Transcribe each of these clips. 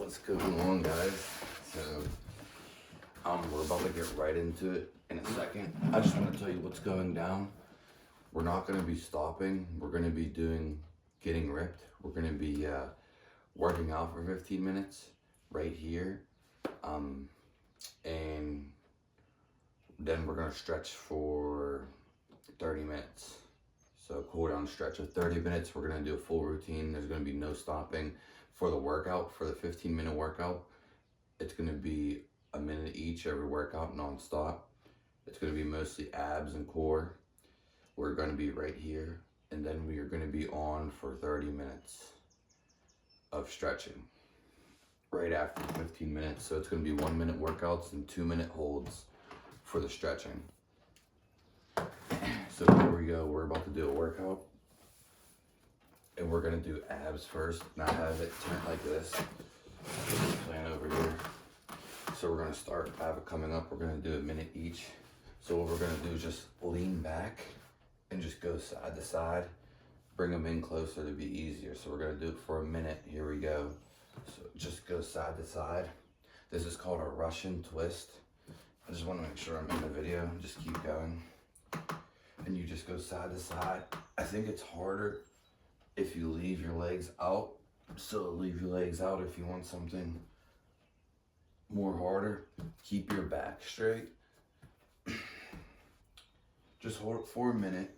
What's going on, guys? So, we're about to get right into it in a second. I just want to tell you what's going down. We're not going to be stopping. We're going to be getting ripped. We're going to be working out for 15 minutes right here. And then we're going to stretch for 30 minutes. So cool down stretch of 30 minutes. We're going to do a full routine. There's going to be no stopping for the workout. For the 15-minute workout, it's going to be a minute each every workout, non-stop. It's going to be mostly abs and core. We're going to be right here, and then we are going to be on for 30 minutes of stretching right after 15 minutes. So it's going to be 1-minute workouts and 2-minute holds for the stretching. So here we go. We're about to do a workout, and we're going to do abs first, and I have it turned like this. Plan over here. So we're going to start. I have it coming up. We're going to do a minute each. So what we're going to do is just lean back and just go side to side. Bring them in closer to be easier. So we're going to do it for a minute. Here we go. So just go side to side. This is called a Russian twist. I just want to make sure I'm in the video. Just keep going. And you just go side to side. I think it's harder if you leave your legs out. So leave your legs out if you want something more harder. Keep your back straight. Just hold it for a minute.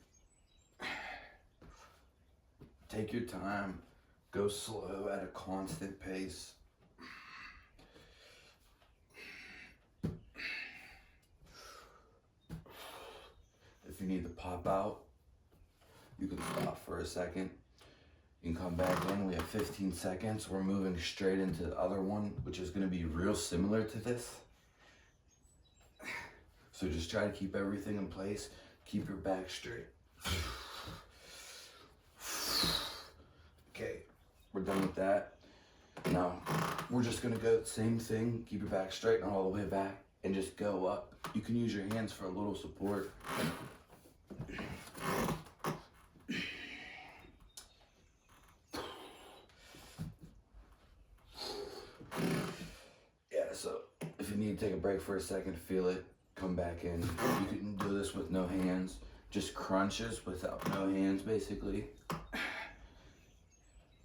Take your time. Go slow at a constant pace. If you need to pop out, you can stop for a second. You can come back in. We have 15 seconds. We're moving straight into the other one, which is going to be real similar to this. So just try to keep everything in place. Keep your back straight. Okay, we're done with that. Now, we're just going to go same thing. Keep your back straight and all the way back, and just go up. You can use your hands for a little support. So if you need to take a break for a second to feel it, come back in. You can do this with no hands, just crunches without no hands, basically,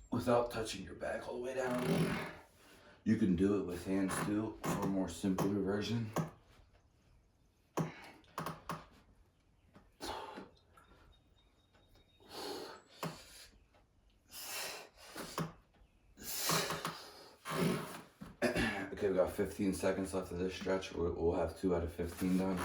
without touching your back all the way down. You can do it with hands too for a more simpler version. Okay, we got 15 seconds left of this stretch. We'll have 2 out of 15 done.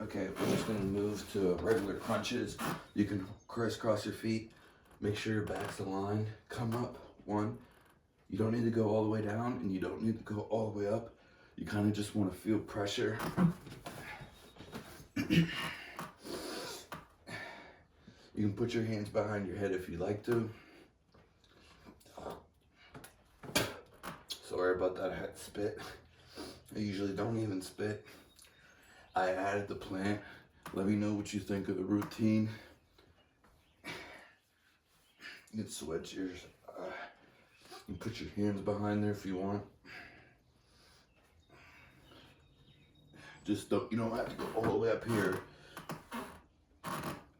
Okay, we're just gonna move to regular crunches. You can crisscross your feet. Make sure your back's aligned. Come up, 1. You don't need to go all the way down, and you don't need to go all the way up. You kind of just want to feel pressure. You can put your hands behind your head if you like to. Sorry about that, I had to spit. I usually don't even spit. I added the plant. Let me know what you think of the routine. You can switch yours. You can put your hands behind there if you want. Just don't, you don't have to go all the way up here.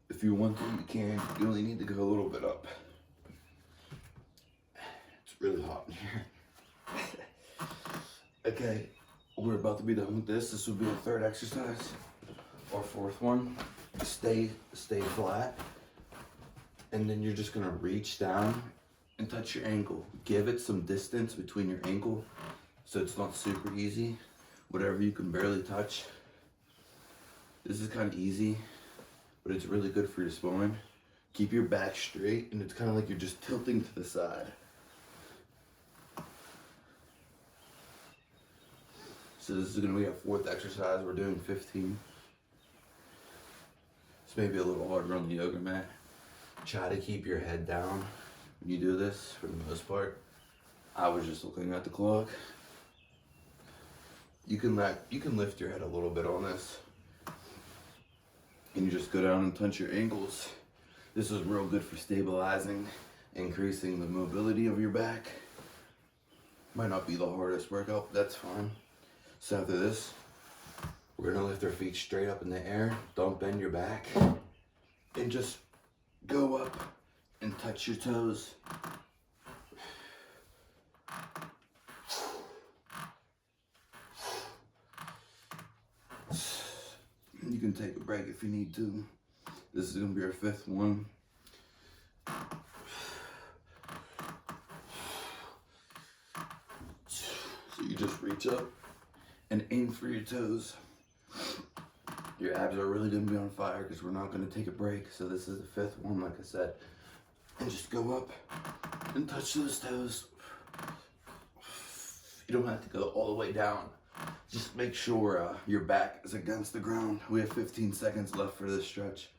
If you want to, you can. You only need to go a little bit up. It's really hot in here. Okay, we're about to be done with this. This will be the 3rd exercise, or 4th one. Stay flat. And then you're just gonna reach down and touch your ankle. Give it some distance between your ankle so it's not super easy. Whatever you can barely touch. This is kind of easy, but it's really good for your spine. Keep your back straight, and it's kind of like you're just tilting to the side. So this is going to be our 4th exercise. We're doing 15. This may be a little harder on the yoga mat. Try to keep your head down when you do this, for the most part. I was just looking at the clock. You can lift your head a little bit on this. And you just go down and touch your ankles. This is real good for stabilizing, increasing the mobility of your back. Might not be the hardest workout, but that's fine. So after this, we're gonna lift our feet straight up in the air. Don't bend your back. And just go up and touch your toes. You can take a break if you need to. This is gonna be our 5th one. So you just reach up and aim for your toes. Your abs are really gonna be on fire because we're not gonna take a break. So this is the 5th one, like I said. And just go up and touch those toes. You don't have to go all the way down. Just make sure your back is against the ground. We have 15 seconds left for this stretch.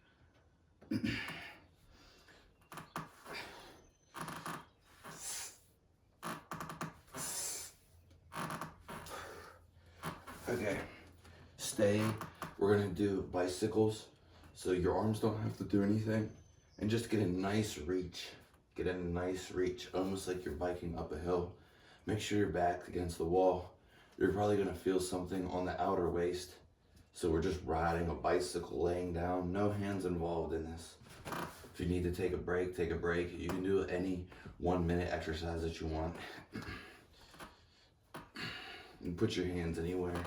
Okay, stay. We're gonna do bicycles, so your arms don't have to do anything, and just get a nice reach. Get a nice reach, almost like you're biking up a hill. Make sure your back's against the wall. You're probably gonna feel something on the outer waist. So we're just riding a bicycle, laying down, no hands involved in this. If you need to take a break, take a break. You can do any 1-minute exercise that you want. You put your hands anywhere,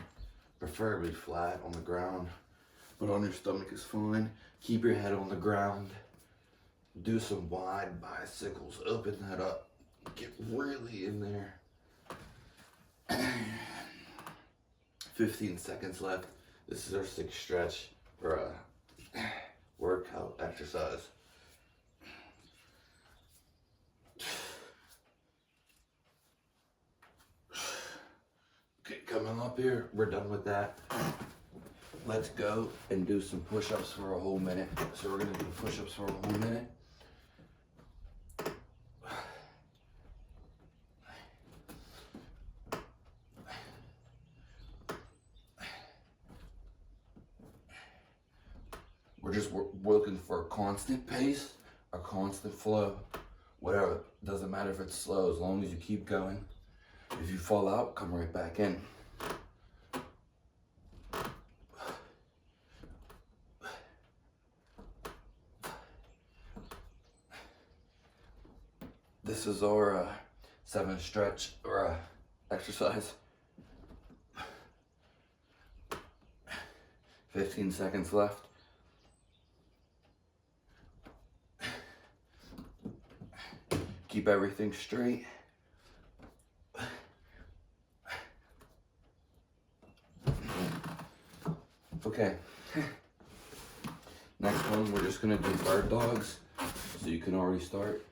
preferably flat on the ground, but on your stomach is fine. Keep your head on the ground. Do some wide bicycles, open that up. Get really in there. 15 seconds left. This is our 6th stretch for a workout exercise. Okay, coming up here, we're done with that. Let's go and do some push-ups for a whole minute. So we're gonna do push-ups for a whole minute. We're just looking for a constant pace, a constant flow, whatever. Doesn't matter if it's slow, as long as you keep going. If you fall out, come right back in. This is our 7th stretch or exercise. 15 seconds left. Keep everything straight. Okay. Next one, we're just gonna do bird dogs. So you can already start.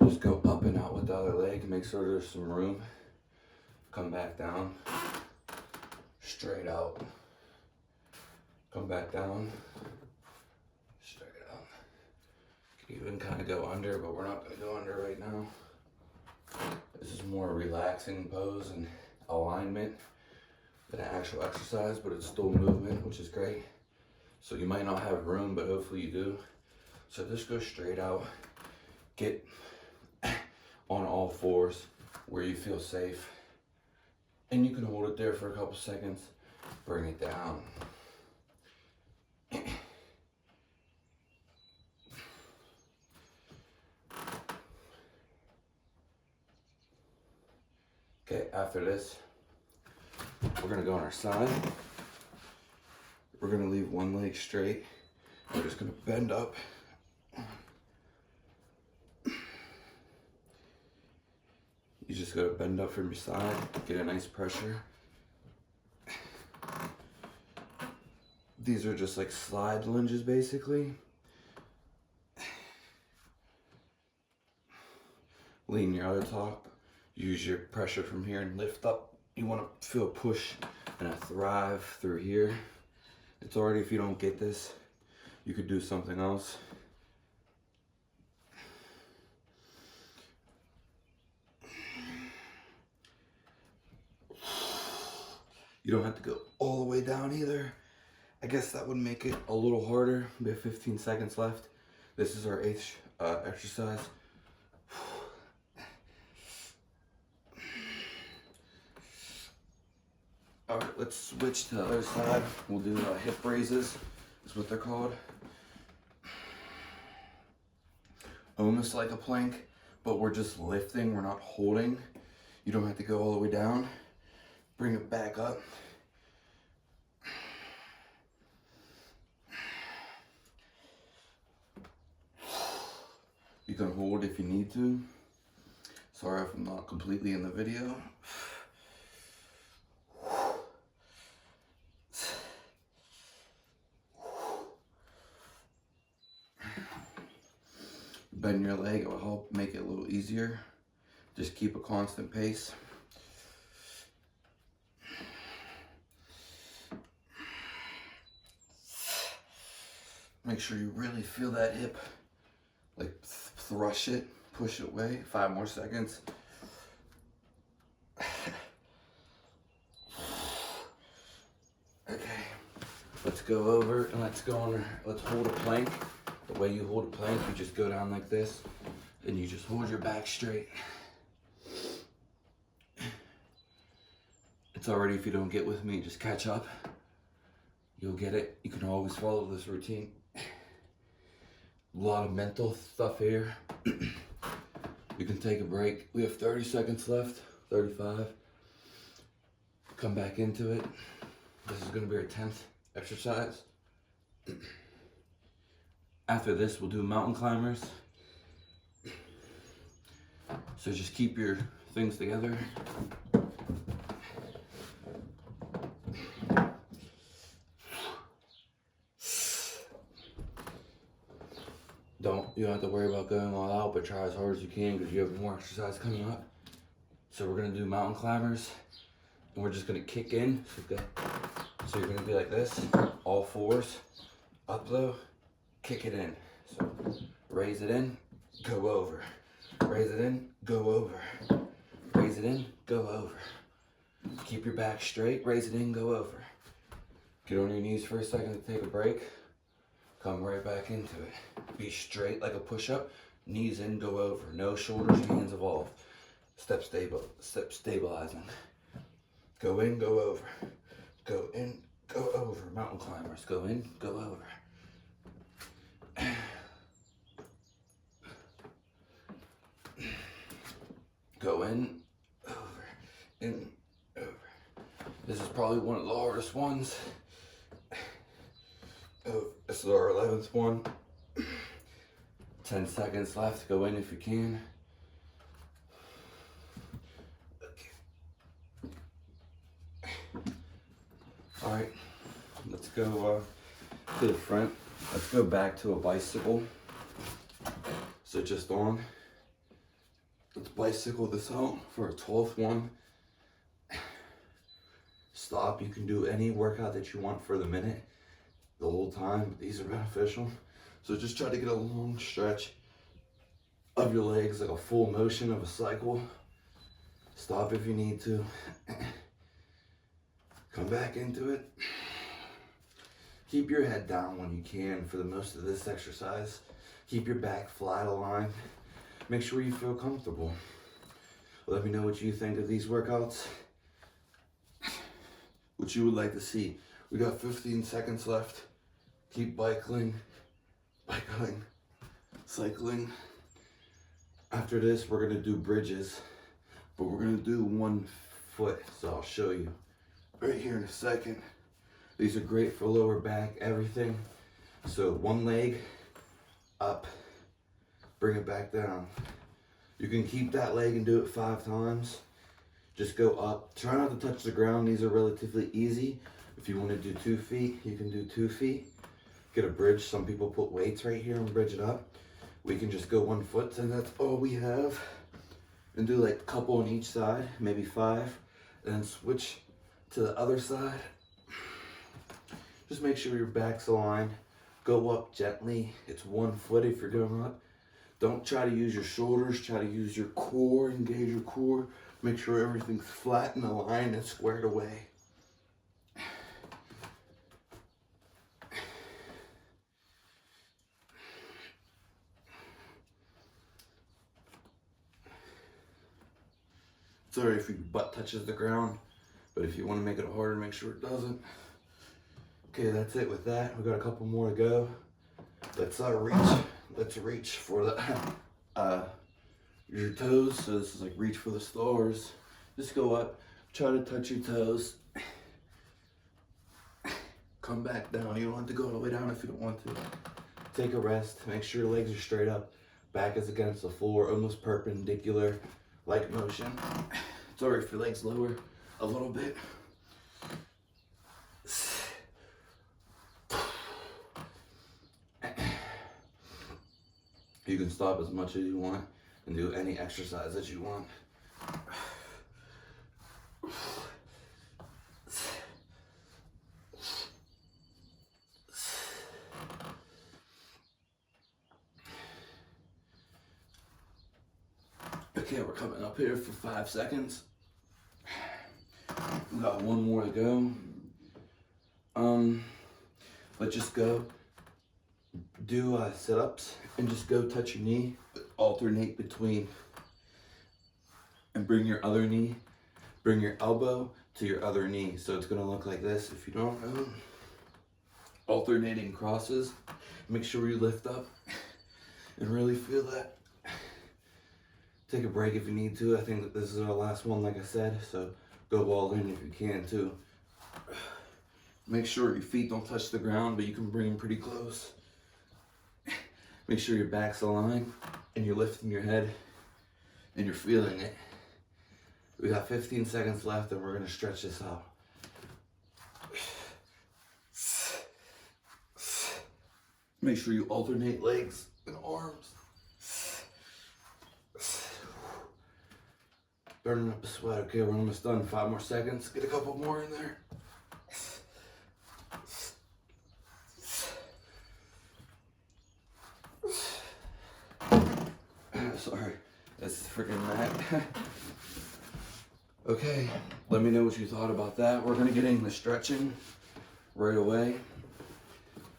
Just go up and out with the other leg. Make sure there's some room. Come back down. Straight out. Come back down. Straight out. You can even kind of go under, but we're not going to go under right now. This is more a relaxing pose and alignment than an actual exercise, but it's still movement, which is great. So you might not have room, but hopefully you do. So just go straight out. Get on all fours where you feel safe. And you can hold it there for a couple seconds. Bring it down. Okay, after this, we're gonna go on our side. We're gonna leave one leg straight. We're just gonna bend up. You just gotta bend up from your side, get a nice pressure. These are just like slide lunges basically. Lean your other top. Use your pressure from here and lift up. You want to feel a push and a thrive through here. It's already, if you don't get this, you could do something else. You don't have to go all the way down either. I guess that would make it a little harder. We have 15 seconds left. This is our 8th exercise. All right, let's switch to the other side. We'll do hip raises, is what they're called. Almost like a plank, but we're just lifting, we're not holding. You don't have to go all the way down. Bring it back up. You can hold if you need to. Sorry if I'm not completely in the video. Bend your leg, it will help make it a little easier. Just keep a constant pace. Make sure you really feel that hip, like thrush it, push it away. 5 more seconds. Okay, let's go over and let's hold a plank. The way you hold a plank, you just go down like this and you just hold your back straight. It's already, if you don't get with me, just catch up. You'll get it. You can always follow this routine. A lot of mental stuff here. You can take a break. We have 30 seconds left, 35. Come back into it. This is gonna be our 10th exercise. After this, we'll do mountain climbers. So just keep your things together. You don't have to worry about going all out, but try as hard as you can because you have more exercise coming up. So we're gonna do mountain climbers and we're just gonna kick in. So you're gonna be like this, all fours, up low, kick it in. So raise it in, go over. Raise it in, go over. Raise it in, go over. Keep your back straight, raise it in, go over. Get on your knees for a second to take a break. Come right back into it. Be straight like a push-up. Knees in, go over. No shoulders, hands involved. Step stabilizing. Go in, go over. Go in, go over. Mountain climbers. Go in, go over. Go in, over. This is probably one of the hardest ones. Oh, this is our 11th one. 10 seconds left. Go in if you can. Okay. All right, let's go to the front. Let's go back to a bicycle. So just on. Let's bicycle this out for a 12th one. Stop. You can do any workout that you want for the minute, the whole time. These are beneficial. So just try to get a long stretch of your legs, like a full motion of a cycle. Stop if you need to. Come back into it. Keep your head down when you can for the most of this exercise. Keep your back flat aligned. Make sure you feel comfortable. Let me know what you think of these workouts. What you would like to see. We got 15 seconds left. Keep bicycling, cycling. After this, we're gonna do bridges, but we're gonna do 1 foot. So I'll show you right here in a second. These are great for lower back, everything. So 1 leg up, bring it back down. You can keep that leg and do it 5 times. Just go up. Try not to touch the ground. These are relatively easy. If you want to do 2 feet, you can do 2 feet. Get a bridge. Some people put weights right here and bridge it up. We can just go 1 foot, and that's all we have. And do like a couple on each side, maybe 5. And then switch to the other side. Just make sure your back's aligned. Go up gently. It's 1 foot if you're going up. Don't try to use your shoulders. Try to use your core. Engage your core. Make sure everything's flat and aligned and squared away. sorry if your butt touches the ground, but if you want to make it harder, make sure it doesn't. Okay, that's it with that. We got a couple more to go. Let's reach for the your toes. So this is like reach for the stars. Just go up, try to touch your toes. Come back down. You don't have to go all the way down if you don't want to. Take a rest. Make sure your legs are straight up. Back is against the floor, almost perpendicular, like motion. It's alright if your legs lower a little bit. You can stop as much as you want and do any exercise that you want. Okay, we're coming up here for 5 seconds. We got one more to go. Let's just go do sit-ups and just go touch your knee, alternate between, and bring your elbow to your other knee. So it's gonna look like this if you don't know. Alternating crosses. Make sure you lift up and really feel that. Take a break if you need to. I think that this is our last one, like I said, so go all in if you can too. Make sure your feet don't touch the ground, but you can bring them pretty close. Make sure your back's aligned and you're lifting your head and you're feeling it. We got 15 seconds left and we're gonna stretch this out. Make sure you alternate legs and arms. Burning up the sweat. Okay, we're almost done. 5 more seconds. Get a couple more in there. Sorry, that's freaking mad. Okay, let me know what you thought about that. We're gonna get into the stretching right away.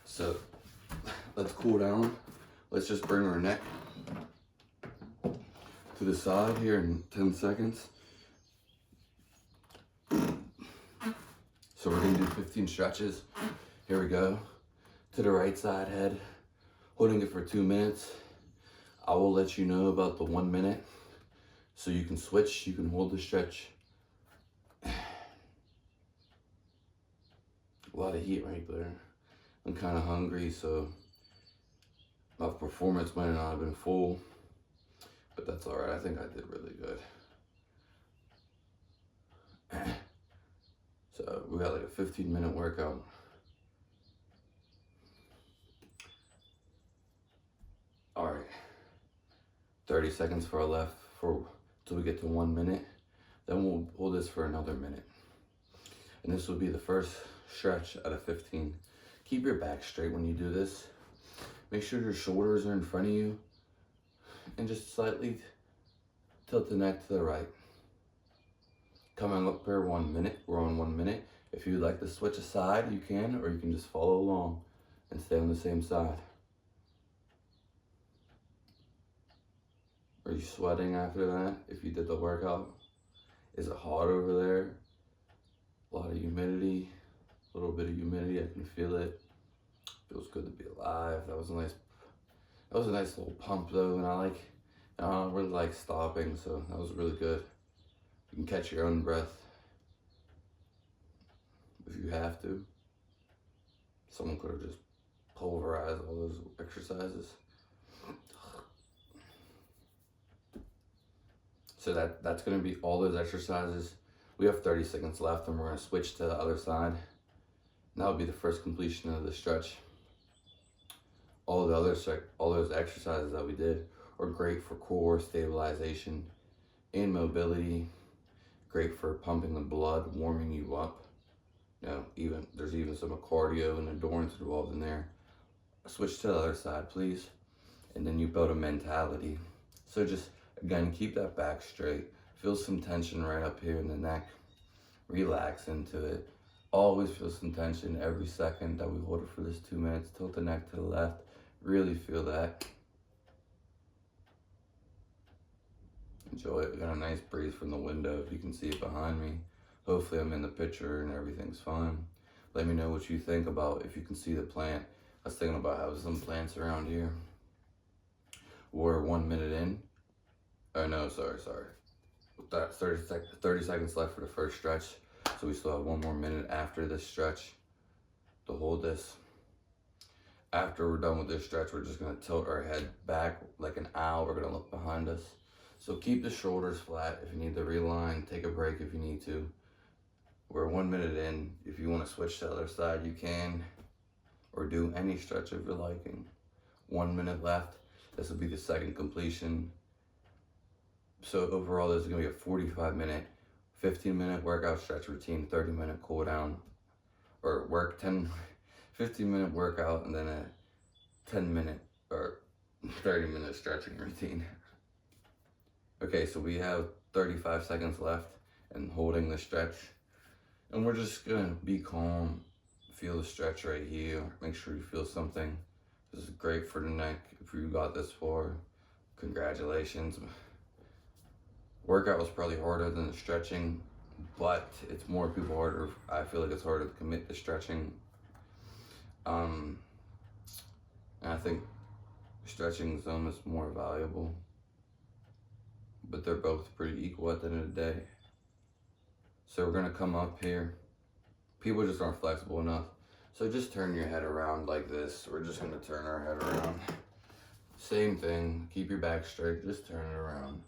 So let's cool down. Let's just bring our neck to the side here in 10 seconds. So we're gonna do 15 stretches. Here we go. To the right side head, holding it for 2 minutes. I will let you know about the 1 minute. So you can switch, you can hold the stretch. A lot of heat right there. I'm kind of hungry, so my performance might not have been full. But that's all right. I think I did really good. So we got like a 15-minute workout. All right. 30 seconds for our left till we get to 1 minute. Then we'll hold this for another minute. And this will be the first stretch out of 15. Keep your back straight when you do this. Make sure your shoulders are in front of you. And just slightly tilt the neck to the right. Coming up here 1 minute. We're on 1 minute. If you'd like to switch a side, you can, or you can just follow along and stay on the same side. Are you sweating after that if you did the workout? Is it hot over there? A lot of humidity, a little bit of humidity, I can feel it. Feels good to be alive. That was a nice little pump though, and I don't really like stopping, so that was really good. You can catch your own breath if you have to. Someone could have just pulverized all those exercises. So that's gonna be all those exercises. We have 30 seconds left and we're gonna switch to the other side. And that'll be the first completion of the stretch. All those exercises that we did are great for core stabilization and mobility. Great for pumping the blood, warming you up. You know, there's even some cardio and endurance involved in there. Switch to the other side, please. And then you build a mentality. So just, again, keep that back straight. Feel some tension right up here in the neck. Relax into it. Always feel some tension every second that we hold it for this 2 minutes. Tilt the neck to the left. Really feel that. Enjoy it. We got a nice breeze from the window if you can see it behind me. Hopefully I'm in the picture and everything's fine. Let me know what you think about if you can see the plant. I was thinking about having some plants around here. We're 1 minute in. Oh no, sorry. That's 30 seconds left for the first stretch. So we still have 1 more minute after this stretch to hold this. After we're done with this stretch, we're just gonna tilt our head back like an owl. We're gonna look behind us. So keep the shoulders flat. If you need to realign, take a break if you need to. We're 1 minute in. If you wanna switch to the other side, you can, or do any stretch of your liking. 1 minute left. This will be the second completion. So overall, this is gonna be a 45-minute, 15-minute workout stretch routine, 30-minute cool down, or 15-minute workout, and then a 10-minute or 30-minute stretching routine. Okay, so we have 35 seconds left and holding the stretch. And we're just gonna be calm, feel the stretch right here. Make sure you feel something. This is great for the neck. If you got this far, congratulations. Workout was probably harder than the stretching, but it's more people harder. I feel like it's harder to commit to stretching. And I think stretching is almost more valuable, but they're both pretty equal at the end of the day. So we're gonna come up here. People just aren't flexible enough. So just turn your head around like this. We're just gonna turn our head around. Same thing, keep your back straight, just turn it around.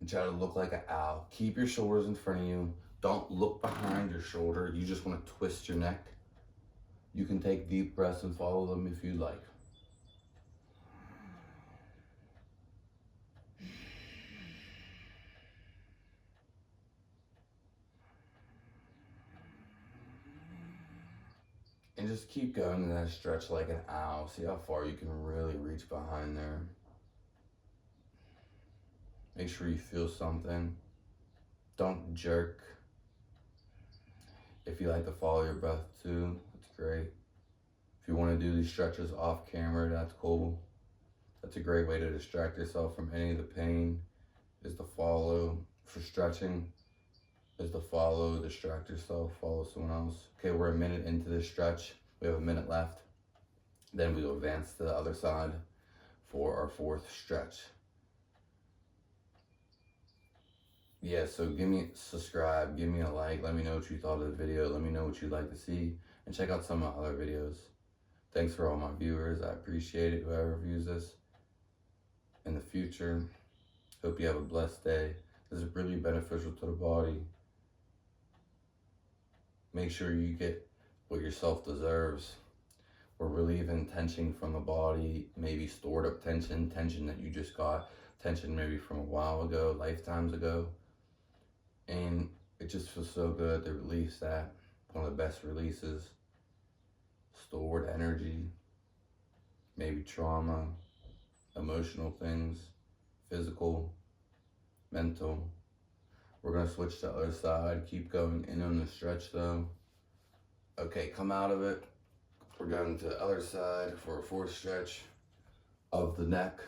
And try to look like an owl. Keep your shoulders in front of you. Don't look behind your shoulder. You just wanna twist your neck. You can take deep breaths and follow them if you like. And just keep going in that stretch like an owl. See how far you can really reach behind there. Make sure you feel something. Don't jerk. If you like to follow your breath too, that's great. If you want to do these stretches off camera, that's cool. That's a great way to distract yourself from any of the pain, is to follow. For stretching, is to follow, distract yourself, follow someone else. Okay, we're a minute into this stretch. We have a minute left. Then we will advance to the other side for our fourth stretch. Yeah, so give me a subscribe, give me a like, let me know what you thought of the video, let me know what you'd like to see, and check out some of my other videos. Thanks for all my viewers, I appreciate it, whoever views this in the future. Hope you have a blessed day. This is really beneficial to the body. Make sure you get what yourself deserves. We're relieving tension from the body, maybe stored up tension that you just got, tension maybe from a while ago, lifetimes ago. And it just feels so good to release that. One of the best releases. Stored energy, maybe trauma, emotional things, physical, mental. We're gonna switch to the other side. Keep going in on the stretch though. Okay, come out of it. We're going to the other side for a fourth stretch of the neck.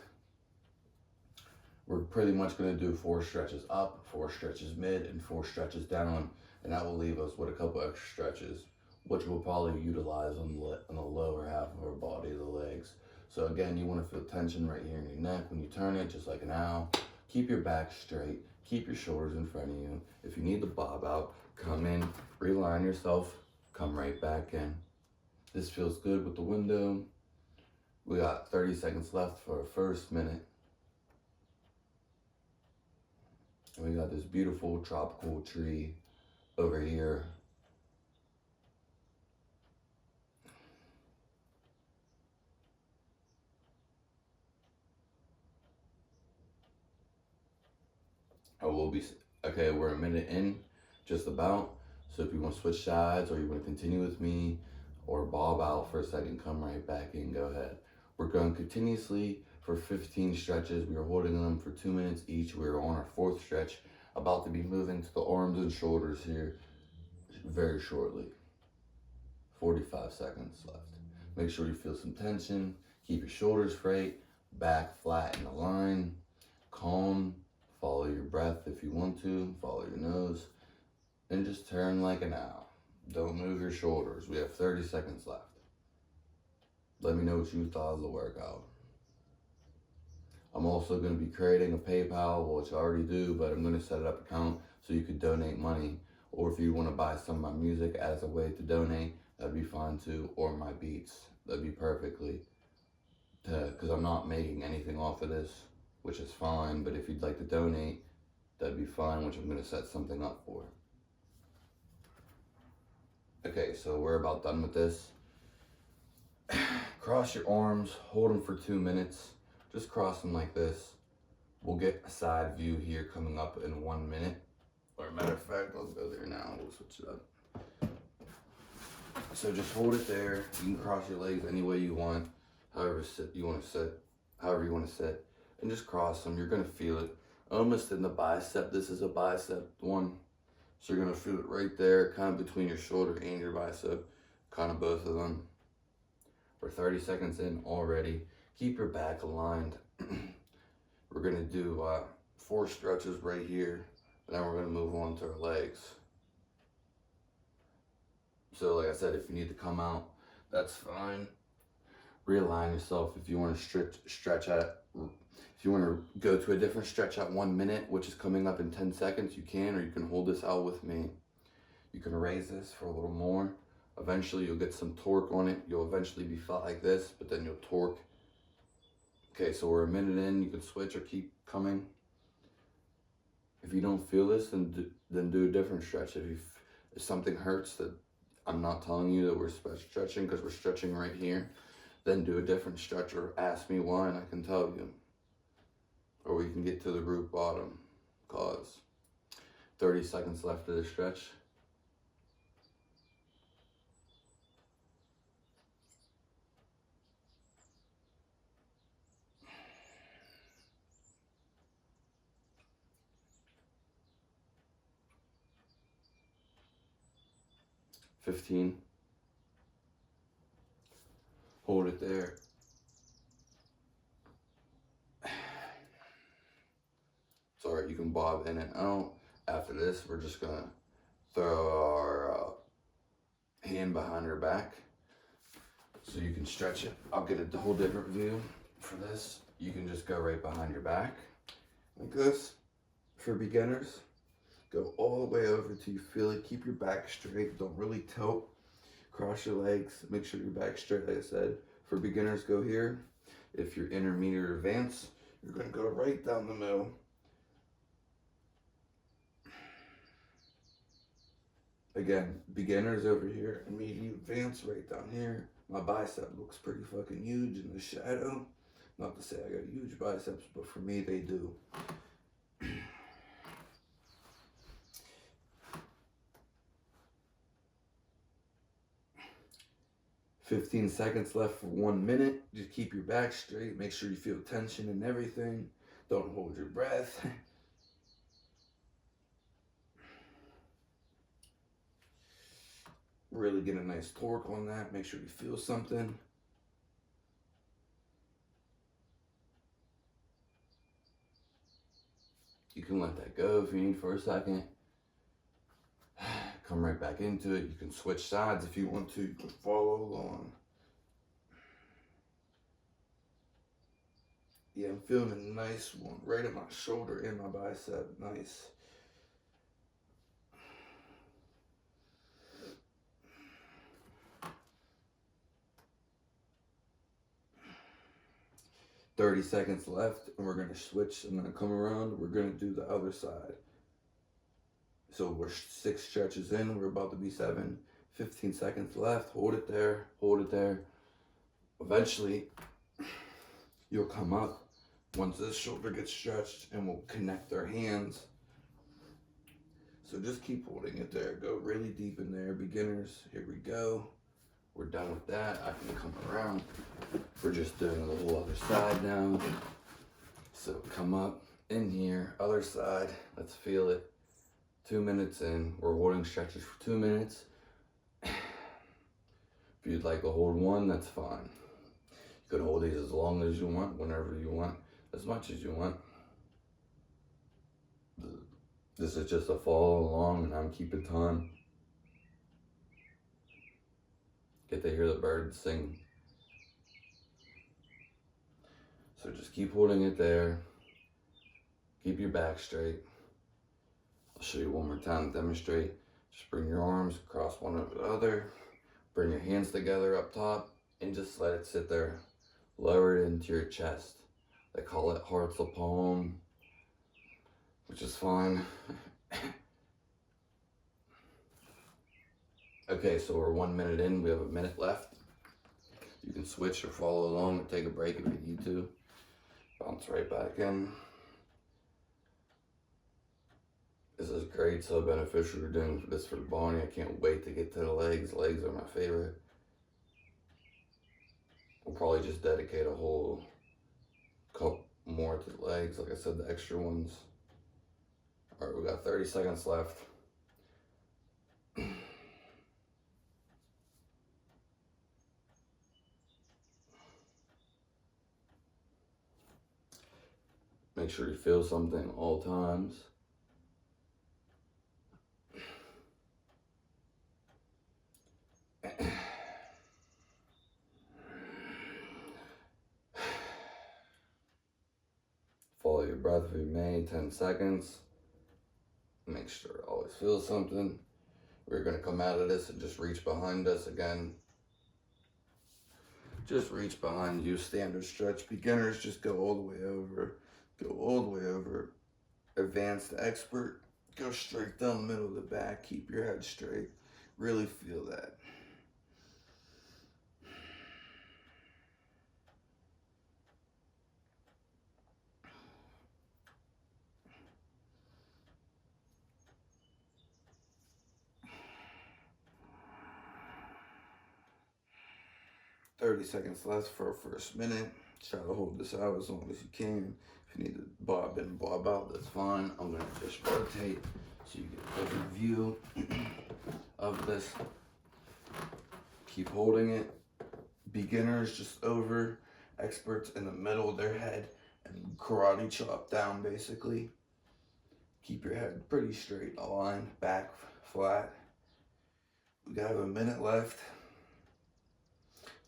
We're pretty much gonna do 4 stretches up, 4 stretches mid, and 4 stretches down. And that will leave us with a couple extra stretches, which we'll probably utilize on the lower half of our body, the legs. So again, you wanna feel tension right here in your neck. When you turn it, just like an owl, keep your back straight, keep your shoulders in front of you. If you need to bob out, come in, realign yourself, come right back in. This feels good with the window. We got 30 seconds left for our first minute. And we got this beautiful tropical tree over here. Okay, we're a minute in, just about. So if you want to switch sides or you want to continue with me or bob out for a second, come right back in, go ahead. We're going continuously for 15 stretches. We are holding them for 2 minutes each. We are on our 4th stretch, about to be moving to the arms and shoulders here very shortly. 45 seconds left. Make sure you feel some tension. Keep your shoulders straight, back flat in a line. Calm, Follow your breath if you want to, follow your nose, and just turn like an owl. Don't move your shoulders. We have 30 seconds left. Let me know what you thought of the workout. I'm also going to be creating a PayPal, which I already do, but I'm going to set it up account so you could donate money. Or if you want to buy some of my music as a way to donate, that'd be fine too. Or my beats, that'd be perfectly. Because I'm not making anything off of this, which is fine. But if you'd like to donate, that'd be fine, which I'm going to set something up for. Okay, so we're about done with this. Cross your arms, hold them for 2 minutes. Just cross them like this. We'll get a side view here coming up in 1 minute. Or matter of fact, let's go there now. We'll switch it up. So just hold it there. You can cross your legs any way you want. However you want to sit. And just cross them. You're going to feel it. Almost in the bicep. This is a bicep one. So you're going to feel it right there, kind of between your shoulder and your bicep. Kind of both of them. We're 30 seconds in already. Keep your back aligned. We're going to do 4 stretches right here. And then we're going to move on to our legs. So like I said, if you need to come out, that's fine. Realign yourself if you want to stretch at, if you want to go to a different stretch at 1 minute, which is coming up in 10 seconds, you can, or you can hold this out with me. You can raise this for a little more. Eventually you'll get some torque on it. You'll eventually be felt like this, but then you'll torque. Okay, so we're a minute in. You can switch or keep coming. If you don't feel this, then do a different stretch. If something hurts that I'm not telling you that we're stretching because we're stretching right here, then do a different stretch or ask me why and I can tell you. Or we can get to the root bottom cause. 30 seconds left of the stretch. $15. Hold it there. It's alright, you can bob in and out. After this, we're just gonna throw our hand behind our back so you can stretch it. I'll get a whole different view for this. You can just go right behind your back like this. For beginners, go all the way over till you feel it. Keep your back straight. Don't really tilt. Cross your legs. Make sure your back's straight, like I said. For beginners, go here. If you're intermediate or advanced, you're going to go right down the middle. Again, beginners over here. Intermediate, advanced, right down here. My bicep looks pretty fucking huge in the shadow. Not to say I got huge biceps, but for me, they do. 15 seconds left for 1 minute. Just keep your back straight. Make sure you feel tension and everything. Don't hold your breath. Really get a nice torque on that. Make sure you feel something. You can let that go if you need for a second. Come right back into it. You can switch sides if you want to. You can follow along. Yeah, I'm feeling a nice one right at my shoulder and my bicep. Nice. "30 seconds left, and we're going to switch. I'm going to come around. We're going to do the other side. So we're 6 stretches in. We're about to be 7. 15 seconds left. Hold it there. Hold it there. Eventually, you'll come up once this shoulder gets stretched, and we'll connect our hands. So just keep holding it there. Go really deep in there. Beginners, here we go. We're done with that. I can come around. We're just doing the whole other side now. So come up in here, other side. Let's feel it. 2 minutes in. We're holding stretches for 2 minutes. If you'd like to hold 1, that's fine. You could hold these as long as you want, whenever you want, as much as you want. This is just a follow along and I'm keeping time. Get to hear the birds sing. So just keep holding it there. Keep your back straight. I'll show you one more time to demonstrate. Just bring your arms across one over the other. Bring your hands together up top and just let it sit there. Lower it into your chest. They call it hearts of palm, which is fine. Okay, so we're 1 minute in. We have a minute left. You can switch or follow along or take a break if you need to. Bounce right back in. This is great, so beneficial. We're doing this for the body. I can't wait to get to the legs. Legs are my favorite. We'll probably just dedicate a whole couple more to the legs. Like I said, the extra ones. All right, we got 30 seconds left. Make sure you feel something all times. Follow your breath if you may, 10 seconds. Make sure to always feel something. We're gonna come out of this and just reach behind us again. Just reach behind you, standard stretch. Beginners, just go all the way over. Go all the way over. Advanced expert, go straight down the middle of the back. Keep your head straight. Really feel that. Thirty seconds left for our first minute. Try to hold this out as long as you can. If you need to bob in, bob out, that's fine. I'm gonna just rotate so you get a better view of this. Keep holding it. Beginners just over, experts in the middle of their head, and karate chop down basically. Keep your head pretty straight, aligned, back flat. We got a minute left.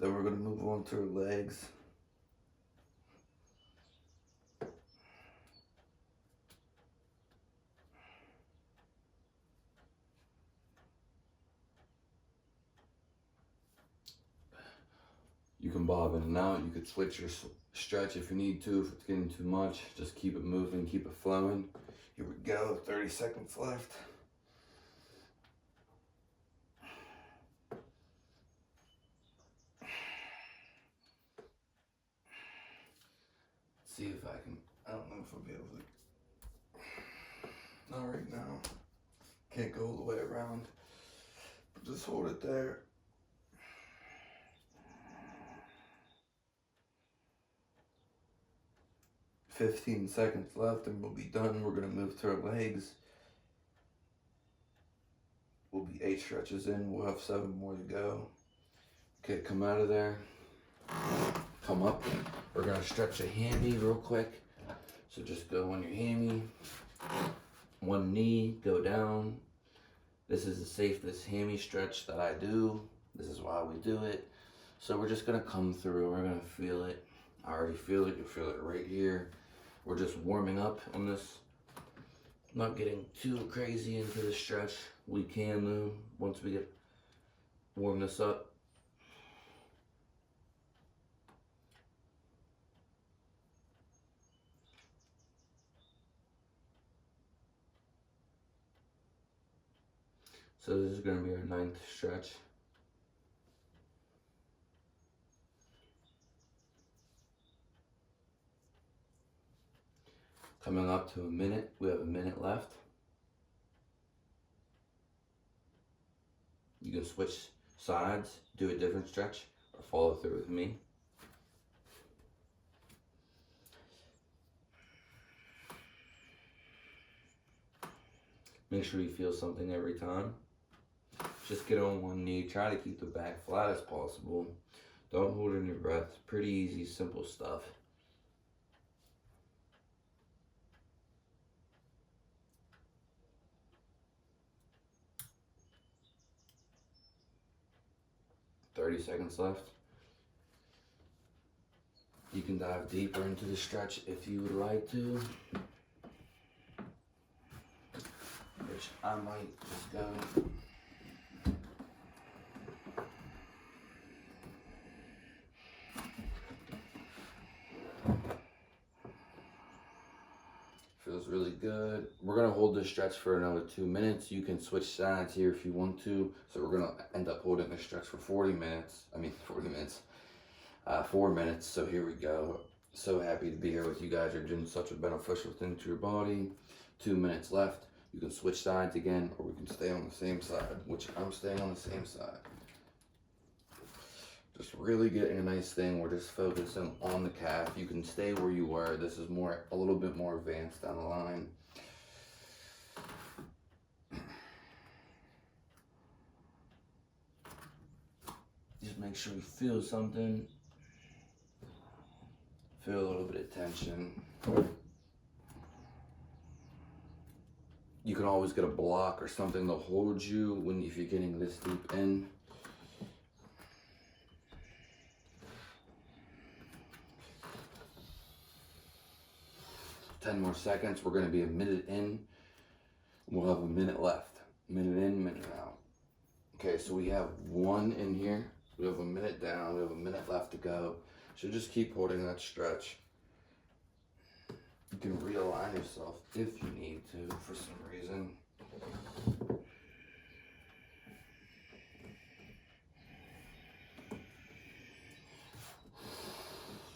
Then we're gonna move on to our legs. You can bob in and out. You could switch your stretch if you need to. If it's getting too much, just keep it moving, keep it flowing. Here we go, 30 seconds left. See if I can, I don't know if I'll be able to. Not right now. Can't go all the way around. But just hold it there. "15 seconds left and we'll be done. We're gonna move to our legs. We'll be 8 stretches in. We'll have 7 more to go. Okay, come out of there. Come up. We're gonna stretch a hammy real quick. So just go on your hammy. One knee, go down. This is the safest hammy stretch that I do. This is why we do it. So we're just gonna come through. We're gonna feel it. I already feel it. You feel it right here. We're just warming up on this. Not getting too crazy into the stretch. We can though, once we get warm this up. So this is gonna be our 9th stretch. Coming up to a minute. We have a minute left. You can switch sides, do a different stretch, or follow through with me. Make sure you feel something every time. Just get on one knee. Try to keep the back flat as possible. Don't hold in your breath. Pretty easy, simple stuff. 30 seconds left. You can dive deeper into the stretch if you would like to. Which I might just go. Feels really good. We're gonna hold this stretch for another 2 minutes. You can switch sides here if you want to. So we're gonna end up holding this stretch for 40 minutes. 4 minutes. So here we go. So happy to be here with you guys. You're doing such a beneficial thing to your body. 2 minutes left. You can switch sides again, or we can stay on the same side, which I'm staying on the same side. Just really getting a nice thing. We're just focusing on the calf. You can stay where you were. This is a little bit more advanced down the line. Just make sure you feel something. Feel a little bit of tension. You can always get a block or something to hold you if you're getting this deep in. Ten more seconds. We're going to be a minute in. We'll have a minute left. Minute in, minute out. Okay, so we have 1 in here. We have a minute down. We have a minute left to go. So just keep holding that stretch. You can realign yourself if you need to for some reason.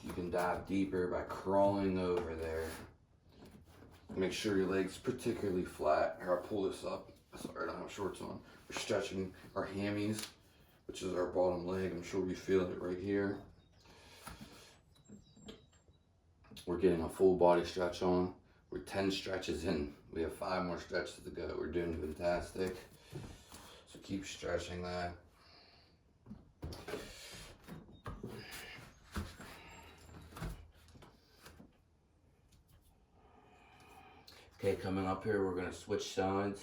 You can dive deeper by crawling over there. Make sure your legs particularly flat. Here, I'll pull this up. Sorry, I don't have shorts on. We're stretching our hammies, which is our bottom leg. I'm sure you feel it right here. We're getting a full body stretch on. We're 10 stretches in. We have 5 more stretches to go. We're doing fantastic. So keep stretching that. Okay, coming up here, we're gonna switch sides.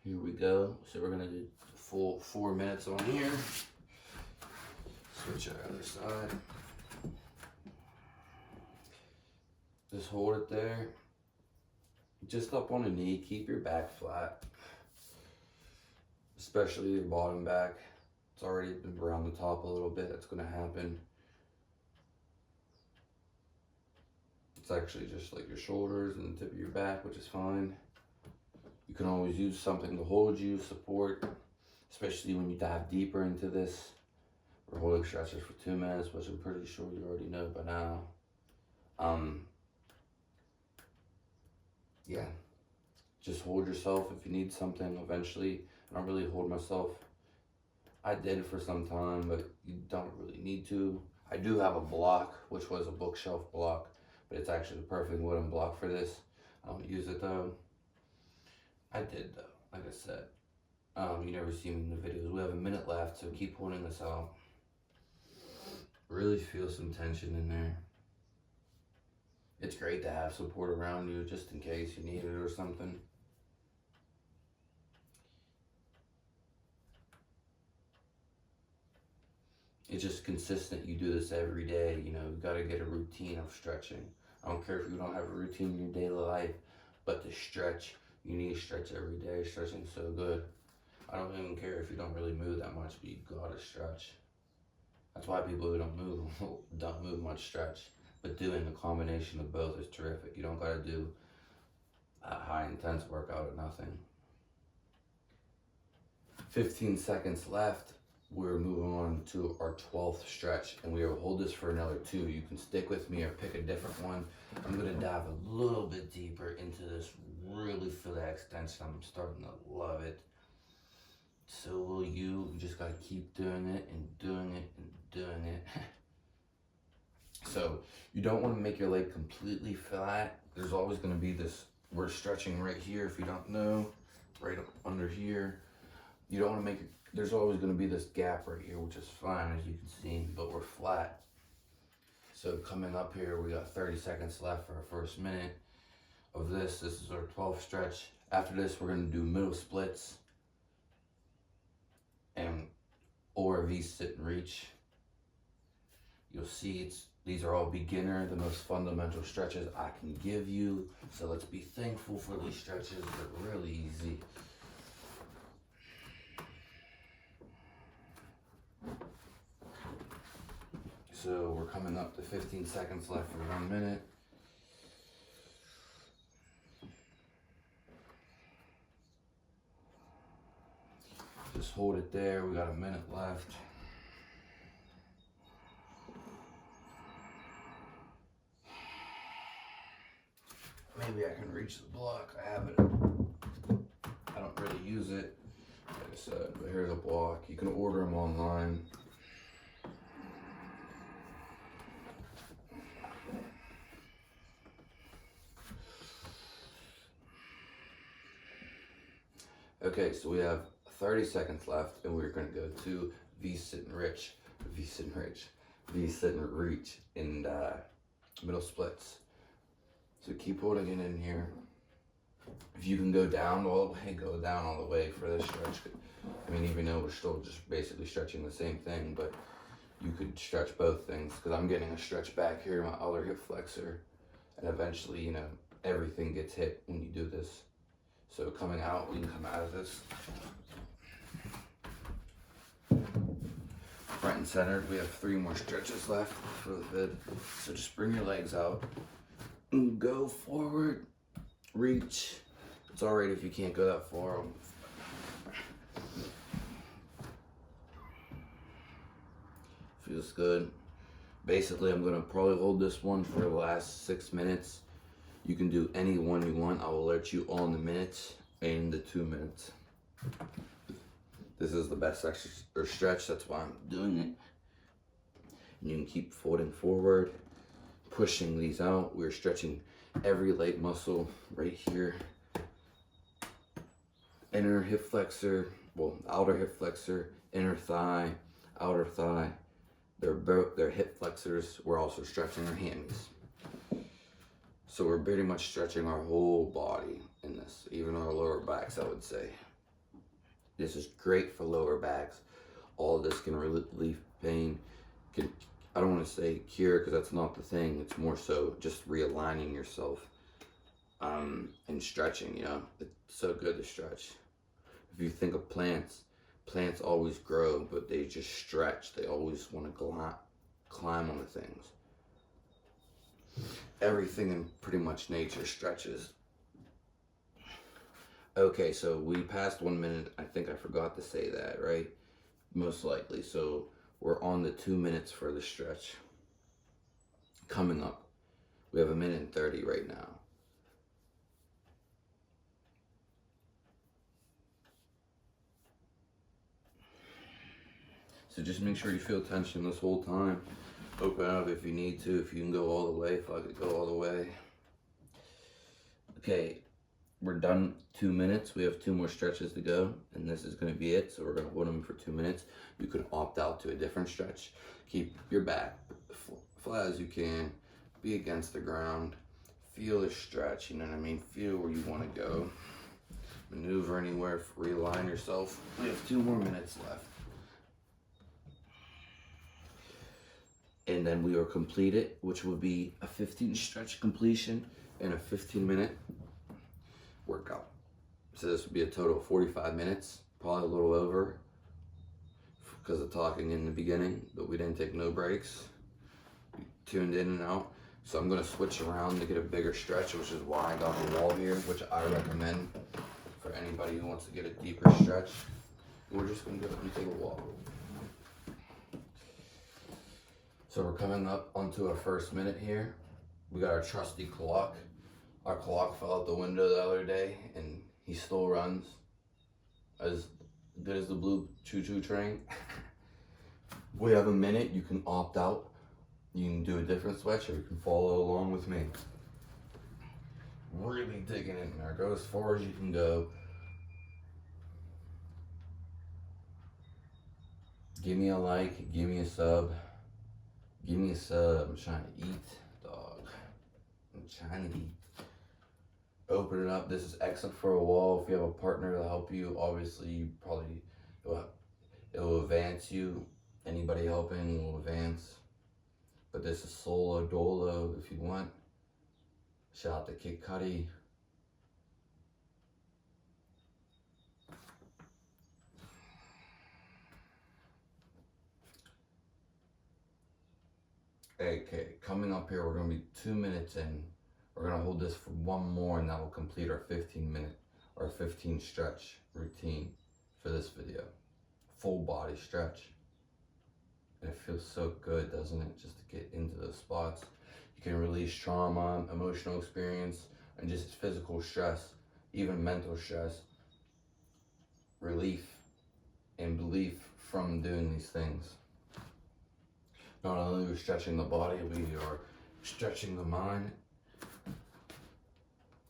Here we go. So we're gonna do the full 4 minutes on here. Switch to the other side. Just hold it there. Just up on a knee, keep your back flat. Especially your bottom back. It's already been around the top a little bit, that's gonna happen. It's actually just like your shoulders and the tip of your back, which is fine. You can always use something to hold you, support, especially when you dive deeper into this. We're holding stretches for 2 minutes, which I'm pretty sure you already know by now. Yeah, just hold yourself if you need something eventually. I don't really hold myself. I did for some time, but you don't really need to. I do have a block, which was a bookshelf block, but it's actually the perfect wooden block for this. I don't use it though. I did though, like I said. You never see me in the videos. We have a minute left, so keep holding this out. Really feel some tension in there. It's great to have support around you just in case you need it or something. It's just consistent. You do this every day. You know, you got to get a routine of stretching. I don't care if you don't have a routine in your daily life, but to stretch, you need to stretch every day. Stretching's so good. I don't even care if you don't really move that much, but you gotta stretch. That's why people who don't move much stretch. But doing a combination of both is terrific. You don't gotta do a high intense workout or nothing. 15 seconds left. We're moving on to our 12th stretch, and we will hold this for another 2. You can stick with me or pick a different one. I'm gonna dive a little bit deeper into this. Really feel that extension. I'm starting to love it. So will you. You just gotta keep doing it and doing it and doing it. So you don't want to make your leg completely flat. There's always going to be this, we're stretching right here if you don't know, right up under here. You don't want to make it, there's always going to be this gap right here, which is fine as you can see, but we're flat. So coming up here, we got 30 seconds left for our first minute of this. This is our 12th stretch. After this, we're going to do middle splits and or V sit and reach. You'll see these are all beginner, the most fundamental stretches I can give you. So let's be thankful for these stretches. They're really easy. So we're coming up to 15 seconds left for 1 minute. Just hold it there. We got a minute left. Maybe I can reach the block. I have it. I don't really use it, like I said, but here's a block. You can order them online. Okay, so we have 30 seconds left, and we're going to go to V sit and reach, V sit and reach in middle splits. So keep holding it in here. If you can go down all the way, go down all the way for this stretch. I mean, even though we're still just basically stretching the same thing, but you could stretch both things, because I'm getting a stretch back here, my other hip flexor, and eventually, you know, everything gets hit when you do this. So coming out, we can come out of this. Front and centered, we have 3 more stretches left for the vid. So just bring your legs out, and go forward, reach. It's all right if you can't go that far. Feels good. Basically, I'm gonna probably hold this one for the last 6 minutes. You can do any one you want. I will alert you on the minutes and the 2 minutes. This is the best exercise or stretch, that's why I'm doing it. And you can keep folding forward, pushing these out. We're stretching every leg muscle right here. Inner hip flexor, well, outer hip flexor, inner thigh, outer thigh. They're both, they're hip flexors. We're also stretching our hammies. So we're pretty much stretching our whole body in this, even our lower backs, I would say. This is great for lower backs. All of this can relieve pain. I don't want to say cure, because that's not the thing. It's more so just realigning yourself and stretching, you know. It's so good to stretch. If you think of plants, plants always grow, but they just stretch. They always want to climb on the things. Everything in pretty much nature stretches. Okay, so we passed 1 minute. I think I forgot to say that, right? Most likely. So we're on the 2 minutes for the stretch. Coming up. We have 1 minute and 30 right now. So just make sure you feel tension this whole time. Open up if you need to, if you can go all the way, if I could go all the way. Okay, we're done 2 minutes. We have 2 more stretches to go, and this is gonna be it. So we're gonna hold them for 2 minutes. You can opt out to a different stretch. Keep your back flat as you can. Be against the ground. Feel the stretch, you know what I mean? Feel where you wanna go. Maneuver anywhere, realign yourself. We have 2 more minutes left. And then we will complete it, which will be a 15 stretch completion and a 15-minute workout. So this would be a total of 45 minutes, probably a little over because of talking in the beginning, but we didn't take no breaks. We tuned in and out. So I'm gonna switch around to get a bigger stretch, which is why I got the wall here, which I recommend for anybody who wants to get a deeper stretch. We're just gonna go and take a walk. So we're coming up onto our first minute here. We got our trusty clock. Our clock fell out the window the other day, and he still runs as good as the blue choo-choo train. We have 1 minute. You can opt out. You can do a different switch, or you can follow along with me. Really digging in there. Go as far as you can go. Give me a like. Give me a sub. Give me a sub. I'm trying to eat, dog. I'm trying to eat. Open it up. This is excellent for a wall. If you have a partner to help you, obviously you probably, It will advance you. Anybody helping will advance. But this is solo dolo if you want. Shout out to Kid Cudi. Okay, coming up here, we're gonna be 2 minutes in. We're gonna hold this for one more and that will complete our 15 stretch routine for this video. Full body stretch. And it feels so good, doesn't it? Just to get into those spots. You can release trauma, emotional experience, and just physical stress, even mental stress, relief and belief from doing these things. Not only are we stretching the body, we are stretching the mind,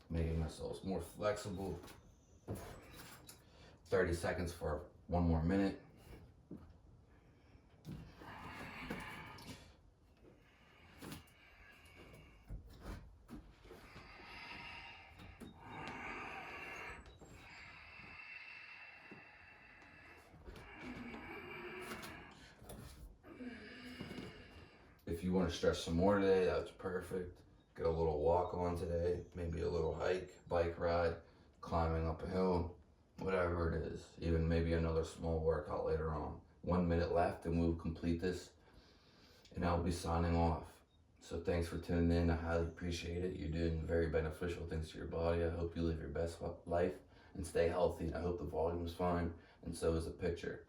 making ourselves more flexible. 30 seconds for one more minute. If you want to stretch some more today, that's perfect. Get a little walk on today, maybe a little hike, bike ride, climbing up a hill, whatever it is. Even maybe another small workout later on. 1 minute left and we'll complete this and I'll be signing off. So thanks for tuning in. I highly appreciate it. You're doing very beneficial things to your body. I hope you live your best life and stay healthy. I hope the volume's fine and so is the picture.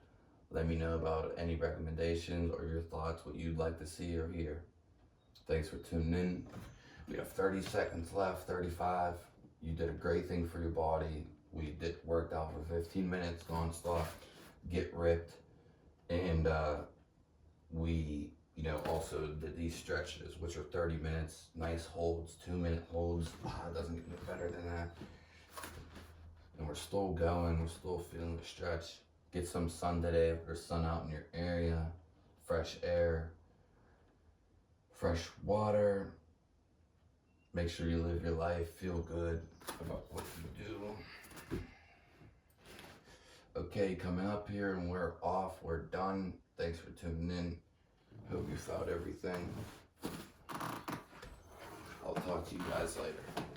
Let me know about any recommendations or your thoughts, what you'd like to see or hear. Thanks for tuning in. We have 30 seconds left, 35. You did a great thing for your body. We worked out for 15 minutes nonstop, get ripped. And we, also did these stretches, which are 30 minutes, nice holds, 2 minute holds. It doesn't get any better than that. And we're still going, we're still feeling the stretch. Get some sun today if there's sun out in your area, fresh air, fresh water. Make sure you live your life, feel good about what you do. Okay, coming up here and we're off, we're done. Thanks for tuning in. Hope you found everything. I'll talk to you guys later.